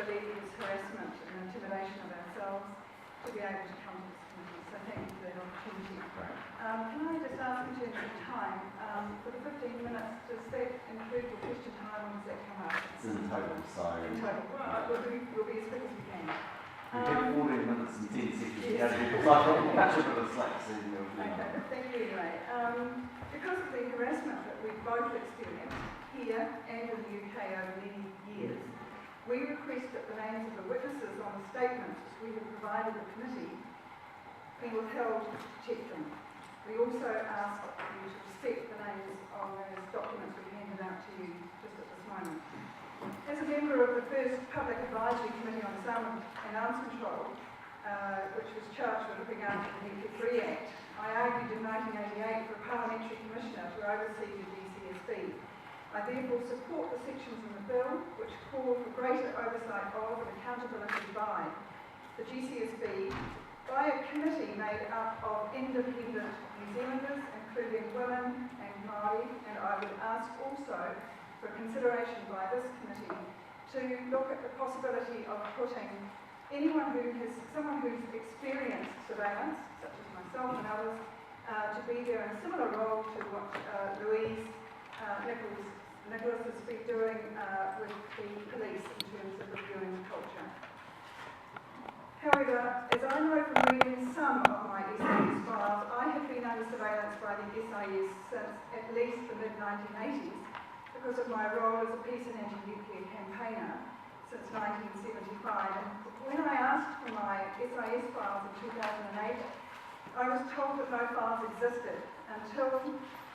believe it's harassment and intimidation of ourselves to be able to come to this committee. So thank you for that opportunity. Can I just ask in terms of time, for the 15 minutes, does that include your question time or does that come up? It's in total, so... In total. Well, we'll be as quick as we can. We get 14 minutes and 10 seconds to go because I've got a catch up of the slack scene. Okay, thank you anyway. Because of the harassment that we've both experienced here and in the UK over many years, we request that the names of the witnesses on the statements we have provided the committee be withheld to check them. We also ask you to respect the names of those documents we've handed out to you just at this moment. As a member of the first Public Advisory Committee on Disarmament and Arms Control, which was charged with looking after the Nuclear Free Act, I argued in 1988 for a parliamentary commissioner to oversee the GCSB. I therefore support the sections in the bill which call for greater oversight of and accountability by the GCSB by a committee made up of independent New Zealanders, including women and Māori, and I would ask also for consideration by this committee to look at the possibility of putting someone who's experienced surveillance, such as myself and others, to be there in a similar role to what Louise Nicholas has been doing with the police in terms of reviewing the culture. However, as I know from reading some of my SIS files, I have been under surveillance by the SIS since at least the mid-1980s because of my role as a peace and anti-nuclear campaigner since 1975. And when I asked for my SIS files in 2008, I was told that no files existed until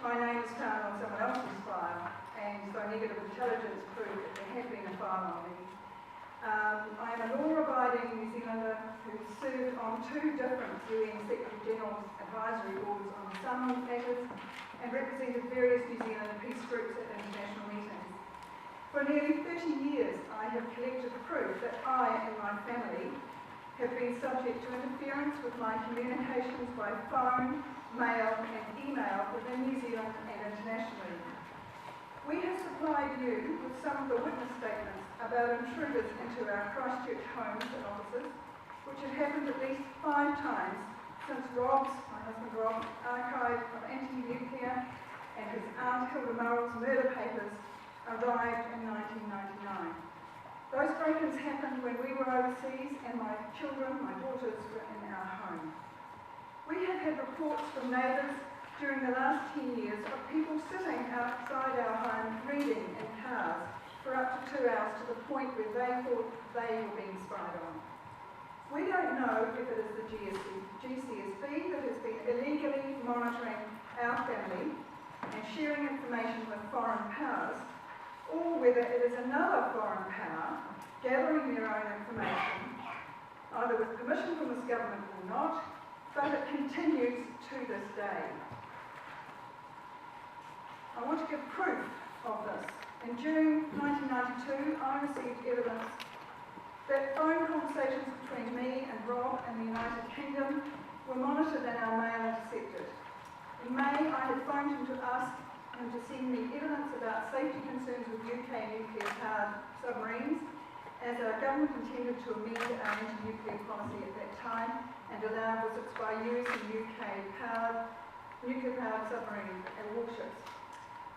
my name was found on someone else's file, and so negative intelligence proved that there had been a file on me. I am a law-abiding New Zealander who served on 2 different UN Secretary General's advisory boards on some matters and represented various New Zealand peace groups at international meetings. For nearly 30 years, I have collected proof that I and my family have been subject to interference with my communications by phone, mail and email within New Zealand and internationally. We have supplied you with some of the witness statements about intruders into our Christchurch homes and offices, which have happened at least 5 times since my husband Rob's archive of anti-nuclear and his aunt Hilda Murrell's murder papers arrived in 1999. Those break-ins happened when we were overseas and my daughters were in our home. We have had reports from neighbours during the last 10 years of people sitting outside our home reading in cars for up to 2 hours to the point where they thought they were being spied on. We don't know if it is the GCSB that has been illegally monitoring our family and sharing information with foreign powers, or whether it is another foreign power gathering their own information, either with permission from this government or not, but it continues to this day. I want to give proof of this. In June 1992, I received evidence that phone conversations between me and Rob in the United Kingdom were monitored and our mail intercepted. In May, I had phoned him to ask him to send me evidence about safety concerns with UK nuclear-powered submarines, as our government intended to amend our anti-nuclear policy at that time and allow visits by US and nuclear-powered submarines and warships.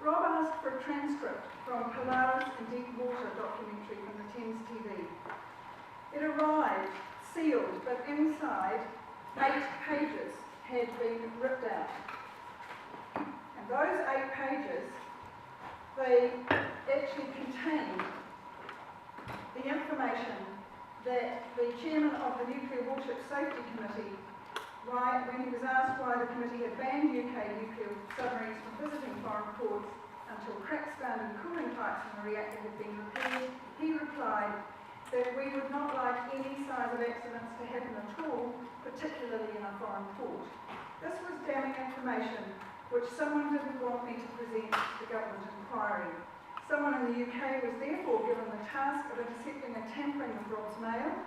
Rob asked for a transcript from Polaris and Deepwater documentary from the Thames TV. It arrived, sealed, but inside 8 pages had been ripped out. And those 8 pages, they actually contained the information that the chairman of the Nuclear Warship Safety Committee, when he was asked why the committee had banned UK nuclear submarines from visiting foreign ports until cracks found in cooling pipes in the reactor had been repaired, he replied that we would not like any size of accidents to happen at all, particularly in a foreign port. This was damning information which someone didn't want me to present to the government inquiry. Someone in the UK was therefore given the task of intercepting and tampering with Rob's mail.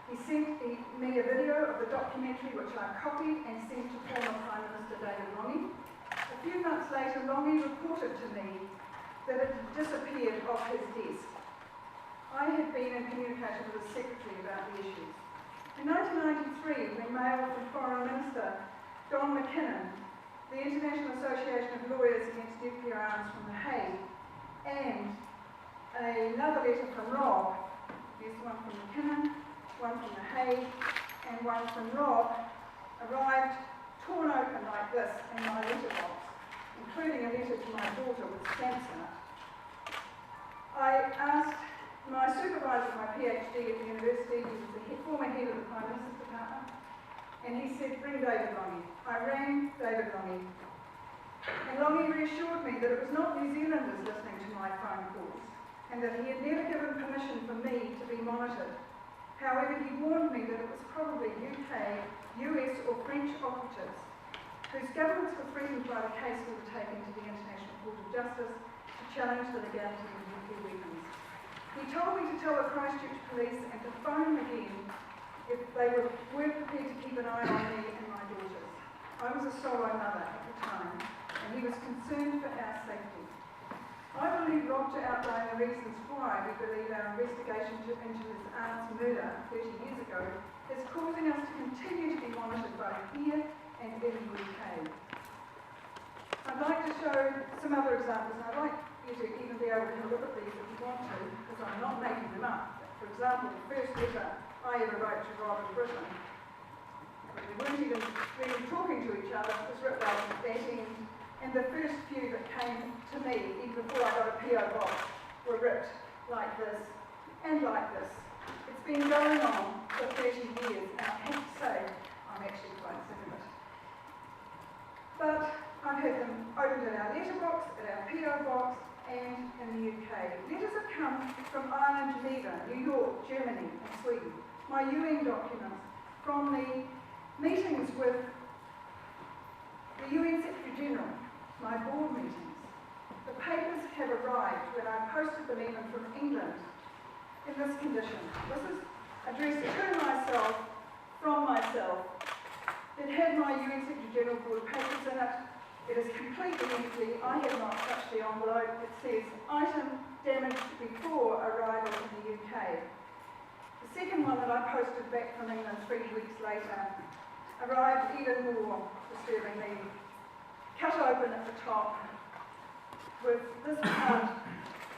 He sent me a video of the documentary which I copied and sent to former Prime Minister David Lange. A few months later, Lange reported to me that it had disappeared off his desk. I had been in communication with the Secretary about the issues. In 1993, we mailed from Foreign Minister Don McKinnon the International Association of Lawyers Against Nuclear Arms from The Hague, and another letter from Rob. There's one from McKinnon, one from The Hague, and one from Rob, arrived torn open like this in my letterbox, including a letter to my daughter with stamps in it. I asked my supervisor of my PhD at the university, he was the former head of the Prime Minister's Department, and he said, bring David Longy. I rang David Longy, and Longy reassured me that it was not New Zealanders listening to my phone calls, and that he had never given permission for me to be monitored. However, he warned me that it was probably UK, US or French operatives whose governments were threatened by the case we were taking to the International Court of Justice to challenge the legality of nuclear weapons. He told me to tell the Christchurch police and to phone them again if they weren't prepared to keep an eye on me and my daughters. I was a solo mother at the time, and he was concerned for our safety. I believe Rob to outline the reasons why we believe our investigation into his aunt's murder 30 years ago is causing us to continue to be monitored both here and in the UK. I'd like to show some other examples, and I'd like you to even be able to look at these if you want to, because I'm not making them up. For example, the first letter I ever wrote to Rob in Britain, we weren't even really talking to each other, it was written out in that end. And the first few that came to me, even before I got a PO box, were writ like this and like this. It's been going on for 30 years, and I have to say, I'm actually quite sick of it. But I've had them opened at our letterbox, at our PO box, and in the UK. Letters have come from Ireland, Geneva, New York, Germany, and Sweden. My UN documents from the meetings with the UN Secretary General, my board meetings. The papers have arrived when I posted them even from England in this condition. This is addressed to myself, from myself. It had my UN Secretary General board papers in it. It is completely empty. I have not touched the envelope. It says, item damaged before arrival in the UK. The second one that I posted back from England 3 weeks later arrived even more disturbingly, cut open at the top with this part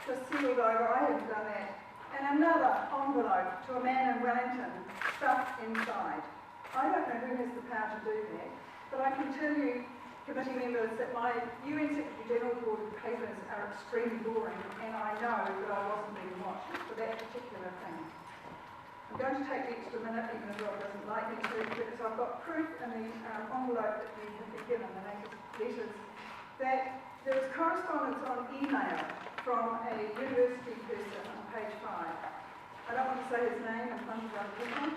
just sealed over, I hadn't done that, and another envelope to a man in Wellington stuffed inside. I don't know who has the power to do that, but I can tell you, committee members, that my UN Secretary General board papers are extremely boring, and I know that I wasn't being watched for that particular thing. I'm going to take the extra minute, even if Rob doesn't like me to, because I've got proof in the envelope that we have been given, the latest letters, that there was correspondence on email from a university person on page 5. I don't want to say his name in front of other people,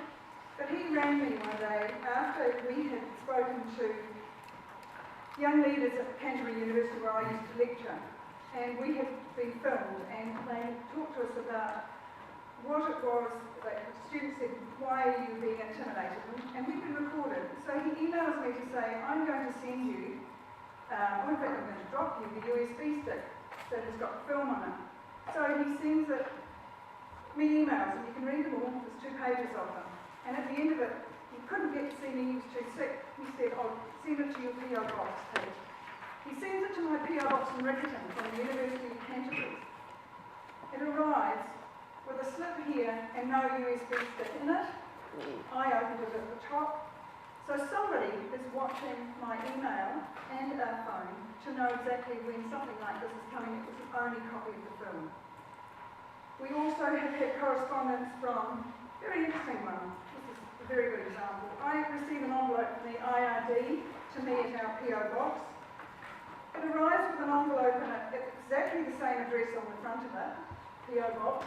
but he rang me one day after we had spoken to young leaders at Canterbury University where I used to lecture, and we had been filmed, and they talked to us about what it was. The student said, why are you being intimidated? And we've been recorded. So he emails me to say, I'm going to send you, or in fact I'm going to drop you the USB stick that has got film on it. So he sends it, me emails, and you can read them all, there's 2 pages of them. And at the end of it, he couldn't get to see me, he was too sick. He said, oh, send it to your PO box, please. He sends it to my PO box in Riccarton from the University of Canterbury. It arrives with a slip here and no USB stick in it. I opened it at the top. So somebody is watching my email and our phone to know exactly when something like this is coming. It was the only copy of the film. We also have had correspondence from, very interesting one, this is a very good example. I received an envelope from the IRD to me at our PO box. It arrives with an envelope in it, it's exactly the same address on the front of it, PO box.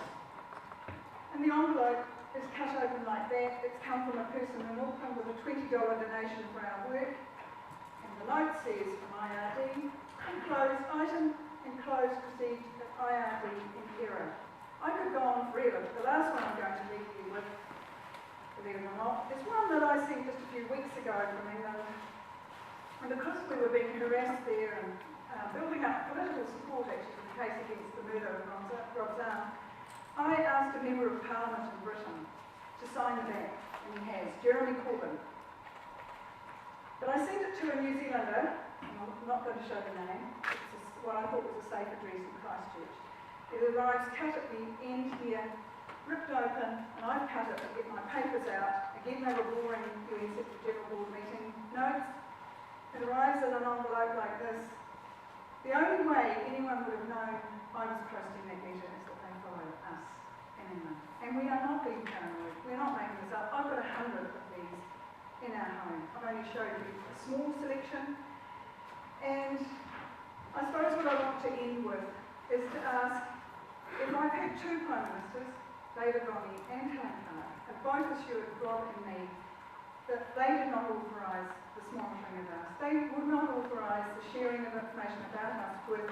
And the envelope is cut open like that. It's come from a person in Auckland with a $20 donation for our work. And the note says from IRD, enclosed item, enclosed received at IRD in error. I could go on forever, but the last one I'm going to leave you with, believe it or not, is one that I sent just a few weeks ago from England. And because we were being harassed there and building up political support actually for the case against the murder of Rob's aunt, I asked a member of Parliament in Britain to sign the back, and he has, Jeremy Corbyn. But I sent it to a New Zealander, and I'm not going to show the name, it's what I thought was a safe address in Christchurch. It arrives cut at the end here, ripped open, and I've cut it to get my papers out. Again, they were boring UN Secretary General Board meeting notes. It arrives in an envelope like this. The only way anyone would have known I was posting that letter is that they followed us in England. And we are not being paranoid. We're not making this up. I've got 100 of these in our home. I've only showed you a small selection. And I suppose what I want to end with is to ask, if I've had two Prime Ministers, David Ronnie and Helen Clark, have both assured Rob and me that they did not authorise this monitoring of us. They would not authorise the sharing of information about us with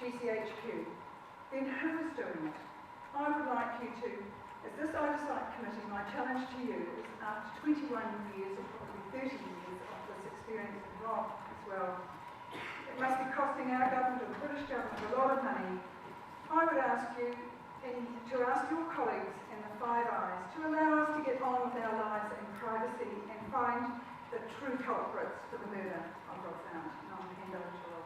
GCHQ. Then who is doing it? I would like you to, as this oversight committee, my challenge to you is after 21 years or probably 30 years of this experience with Rob as well, it must be costing our government or the British government a lot of money. I would ask you to ask your colleagues in the Five Eyes to allow us to get on with our lives in privacy and find the true culprits for the murder of Rob Fount. And I'll hand over to Rob.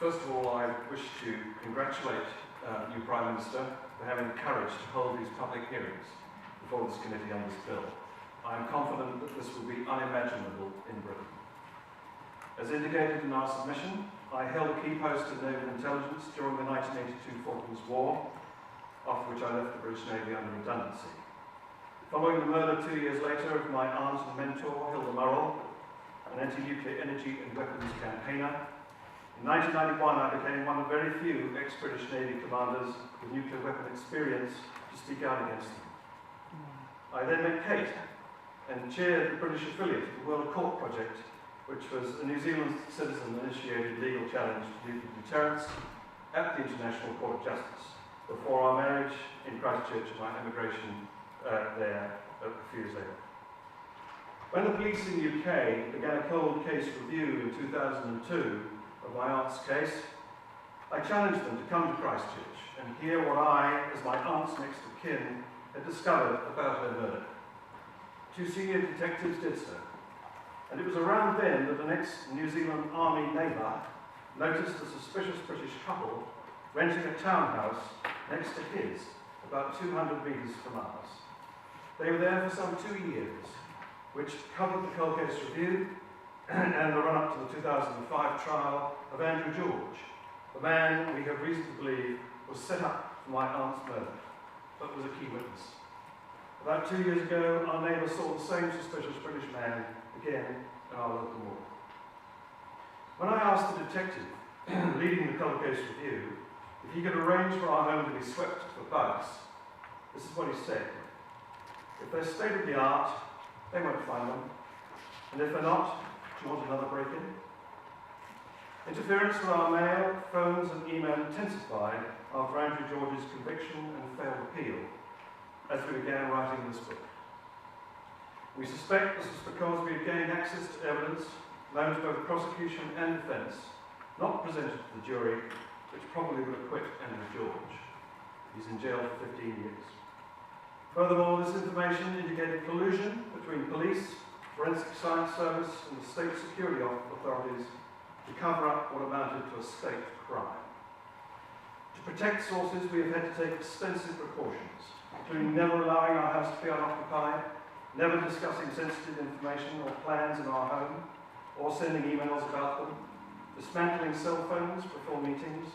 First of all, I wish to congratulate you, Prime Minister, for having the courage to hold these public hearings before this committee on this bill. I am confident that this will be unimaginable in Britain. As indicated in our submission, I held a key post in naval intelligence during the 1982 Falklands War, after which I left the British Navy under redundancy. Following the murder 2 years later of my aunt and mentor, Hilda Murrell, an anti-nuclear energy and weapons campaigner, in 1991 I became one of very few ex-British Navy commanders with nuclear weapon experience to speak out against them. I then met Kate and chaired the British affiliate of the World Court Project, which was a New Zealand citizen-initiated legal challenge to nuclear deterrence at the International Court of Justice, before our marriage in Christchurch and my emigration there a few years later. When the police in the UK began a cold case review in 2002 of my aunt's case, I challenged them to come to Christchurch and hear what I, as my aunt's next of kin, had discovered about her murder. 2 senior detectives did so. And it was around then that an ex-New Zealand Army neighbour noticed a suspicious British couple renting a townhouse next to his, about 200 metres from ours. They were there for some 2 years, which covered the cold case review and the run-up to the 2005 trial of Andrew George, the man we have reason to believe was set up for my aunt's murder, but was a key witness. About 2 years ago, our neighbour saw the same suspicious British man again in our local ward. When I asked the detective leading the cold case review if he could arrange for our home to be swept for bugs, this is what he said. If they're state-of-the-art, they won't find them. And if they're not, do you want another break-in? Interference with our mail, phones and email intensified after Andrew George's conviction and failed appeal as we began writing this book. We suspect this is because we have gained access to evidence known to both prosecution and defence, not presented to the jury, which probably would acquit Andrew George. He's in jail for 15 years. Furthermore, this information indicated collusion between police, forensic science service and the state security authorities to cover up what amounted to a state crime. To protect sources, we have had to take extensive precautions, including never allowing our house to be unoccupied, never discussing sensitive information or plans in our home, or sending emails about them, dismantling cell phones before meetings,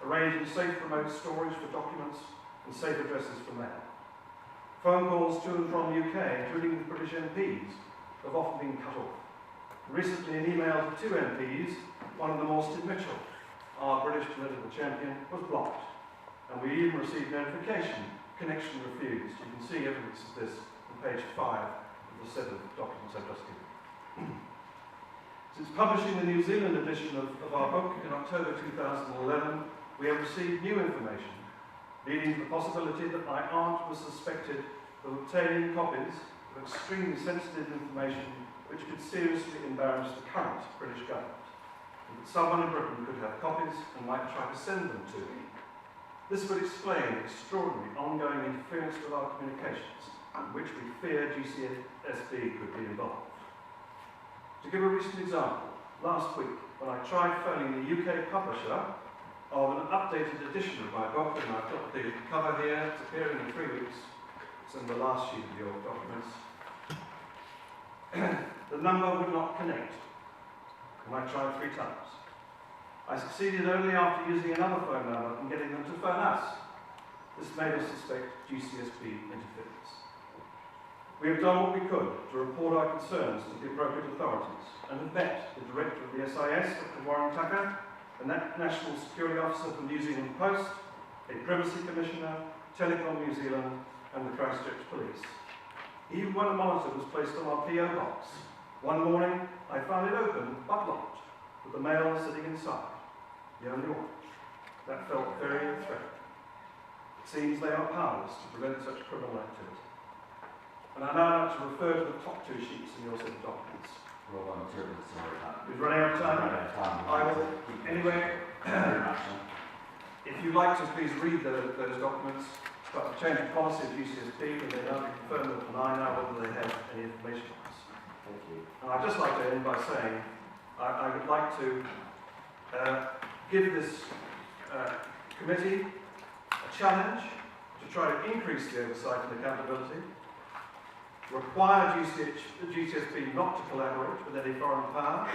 arranging safe remote storage for documents and safe addresses for mail. Phone calls to and from the UK, including with British MPs, have often been cut off. Recently, an email to 2 MPs, one of them Austin Mitchell, our British political champion, was blocked. And we even received notification, connection refused. You can see evidence of this on page 5 of the set of documents I've just given. Since publishing the New Zealand edition of our book in October 2011, we have received new information, leading to the possibility that my aunt was suspected of obtaining copies of extremely sensitive information which could seriously embarrass the current British government. and that someone in Britain could have copies and might try to send them to me. This would explain the extraordinary ongoing interference with our communications, in which we fear GCSB could be involved. To give a recent example, last week, when I tried phoning the UK publisher of an updated edition of my book, and I've got the cover here, it's appearing in 3 weeks, it's in the last sheet of your documents, the number would not connect, and I tried 3 times. I succeeded only after using another phone number and getting them to phone us. This made us suspect GCSB interference. We have done what we could to report our concerns to the appropriate authorities and have met the Director of the SIS, Dr. Warren Tucker, the National Security Officer from New Zealand Post, a Privacy Commissioner, Telecom New Zealand and the Christchurch Police. Even when a monitor was placed on our PO box, one morning I found it open but locked, with the mail sitting inside, the only one. That felt very threatening. It seems they are powerless to prevent such criminal activity. And I now like to refer to the top 2 sheets in your set of documents. Well, I'm terribly sorry about We're running out of time. I will, anyway, if you'd like to please read those documents about the change of policy of GCSB, and they now confirm that I now whether they have any information on us. Thank you. And I'd just like to end by saying I would like to give this committee a challenge to try to increase the oversight and accountability, require GCSB not to collaborate with any foreign power,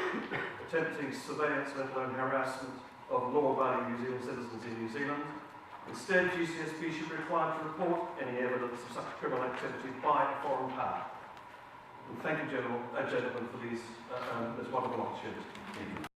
attempting surveillance, let alone harassment of law-abiding New Zealand citizens in New Zealand. Instead, GCSB should be required to report any evidence of such criminal activity by a foreign power. And thank you, gentlemen, for this wonderful opportunity.